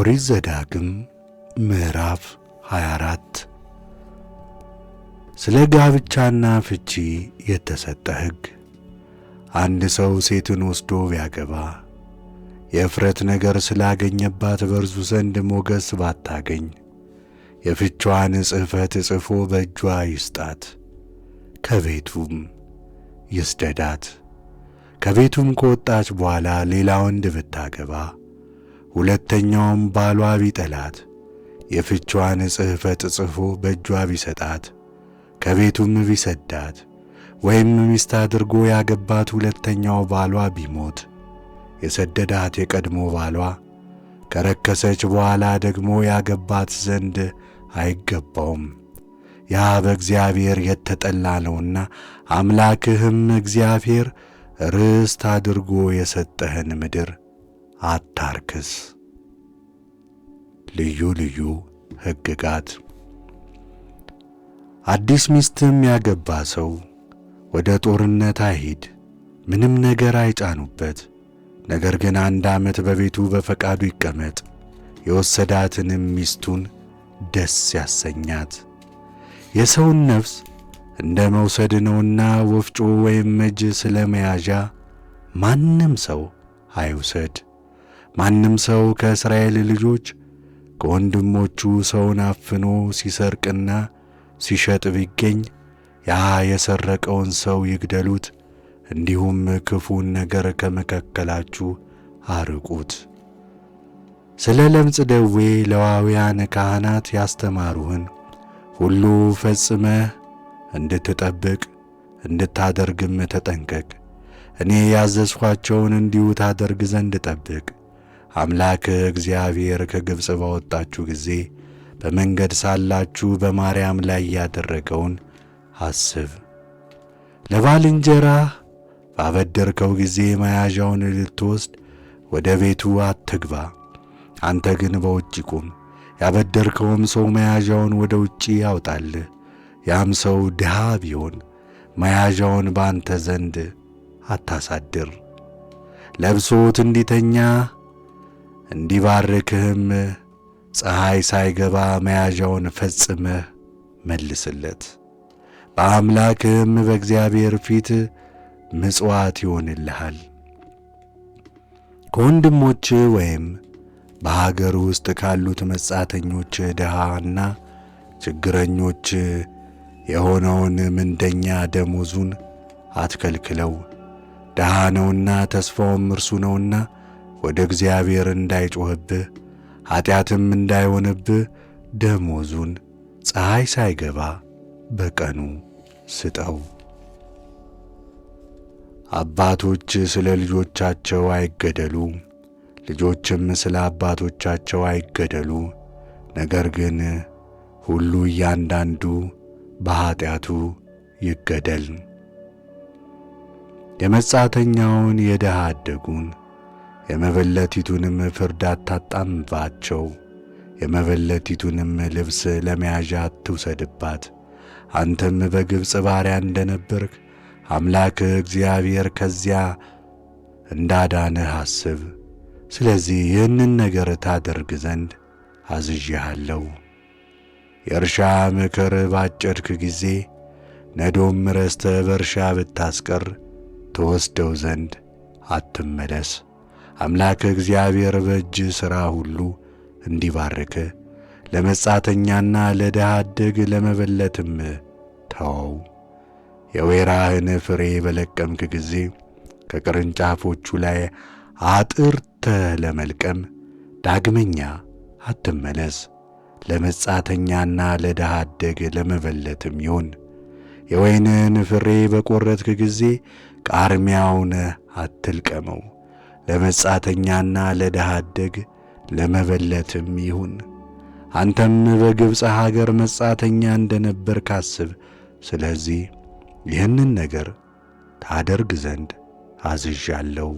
ኦሪት ዘዳግም ምዕራፍ 24 ስለ ጋብቻና ፍቺ የተሰጠ ሕግ። አንድ ሰው ሴትን ወስዶ ቢያገባ የእፍረት ነገር ስላገኘባት በእርሱ ዘንድ ሞገስ ባታገኝ የፍቿን ጽሕፈት ጽፎ በእጇ ይስጣት፣ ከቤቱም ይስደዳት። ከቤቱም ከወጣች በኋላ ሌላ ወንድ ብታገባ ሁለተኛውም ባሏ ቢጠላት የፍቿን ጽሕፈት ጽፎ በእጇ ቢሰጣት ከቤቱም ቢሰዳት ወይም ሚስት አድርጎ ያገባት ሁለተኛው ባሏ ቢሞት የሰደዳት የቀድሞ ባሏ ከረከሰች በኋላ ደግሞ ያገባት ዘንድ አይገባውም። ያ በእግዚአብሔር የተጠላ ነውና አምላክህም እግዚአብሔር ርስት አድርጎ የሰጠህን ምድር አታርክስ። ልዩ ልዩ ሕግጋት። አዲስ ሚስትም ያገባ ሰው ወደ ጦርነት አይሂድ፣ ምንም ነገር አይጫኑበት። ነገር ግን 1 ዓመት በቤቱ በፈቃዱ ይቀመጥ፣ የወሰዳትንም ሚስቱን ደስ ያሰኛት። የሰውን ነፍስ እንደ መውሰድ ነውና ወፍጮ ወይም መጅ ስለ መያዣ ማንም ሰው አይውሰድ። ማንም ሰው ከእስራኤል ልጆች ከወንድሞቹ ሰውን አፍኖ ሲሰርቅና ሲሸጥ ቢገኝ ያ የሰረቀውን ሰው ይግደሉት፣ እንዲሁም ክፉን ነገር ከመካከላችሁ አርቁት። ስለ ለምጽ ደዌ ሌዋውያን ካህናት ያስተማሩህን ሁሉ ፈጽመህ እንድትጠብቅ እንድታደርግም ተጠንቀቅ። እኔ ያዘዝኋቸውን እንዲሁ ታደርግ ዘንድ ጠብቅ። አምላክህ እግዚአብሔር ከግብፅ ባወጣችሁ ጊዜ በመንገድ ሳላችሁ በማርያም ላይ ያደረገውን አስብ። ለባልንጀራህ ባበደርከው ጊዜ መያዣውን ልትወስድ ወደ ቤቱ አትግባ። አንተ ግን በውጭ ቁም። ያበደርከውም ሰው መያዣውን ወደ ውጭ ያውጣልህ። ያም ሰው ድሃ ቢሆን መያዣውን በአንተ ዘንድ አታሳድር። ለብሶት እንዲተኛ እንዲባርክህም ፀሐይ ሳይገባ መያዣውን ፈጽመህ መልስለት። በአምላክህም በእግዚአብሔር ፊት ምጽዋት ይሆንልሃል። ከወንድሞች ወይም በሀገር ውስጥ ካሉት መጻተኞች ድሃና ችግረኞች የሆነውን ምንደኛ ደሞዙን አትከልክለው። ድሃ ነውና ተስፋውም እርሱ ነውና ወደ እግዚአብሔር እንዳይጮህብህ ኀጢአትም እንዳይሆንብህ ደሞዙን ፀሐይ ሳይገባ በቀኑ ስጠው። አባቶች ስለ ልጆቻቸው አይገደሉ፣ ልጆችም ስለ አባቶቻቸው አይገደሉ። ነገር ግን ሁሉ እያንዳንዱ በኀጢአቱ ይገደል። የመጻተኛውን የድሃ አደጉን የመበለቲቱንም ፍርድ አታጣምባቸው። የመበለቲቱንም ልብስ ለመያዣ አትውሰድባት። አንተም በግብፅ ባሪያ እንደነበርክ አምላክህ እግዚአብሔር ከዚያ እንዳዳነህ አስብ። ስለዚህ ይህንን ነገር ታደርግ ዘንድ አዝዤሃለሁ። የእርሻ ምክር ባጨድክ ጊዜ ነዶም ረስተህ በእርሻ ብታስቀር ተወስደው ዘንድ አትመለስ። አምላክህ እግዚአብሔር በእጅ ሥራ ሁሉ እንዲባርክህ ለመጻተኛና ለድሃ አደግ ለመበለትም ተወው። የወይራህን ፍሬ በለቀምክ ጊዜ ከቅርንጫፎቹ ላይ አጥርተህ ለመልቀም ዳግመኛ አትመለስ። ለመጻተኛና ለድሃ አደግ ለመበለትም ይሁን። የወይንን ፍሬ በቈረጥክ ጊዜ ቃርሚያውን አትልቀመው። ለመጻተኛና ለድሃ አደግ ለመበለትም ይሁን። አንተም በግብፅ ሀገር መጻተኛ እንደነበርክ አስብ። ስለዚህ ይህንን ነገር ታደርግ ዘንድ አዝዣለሁ።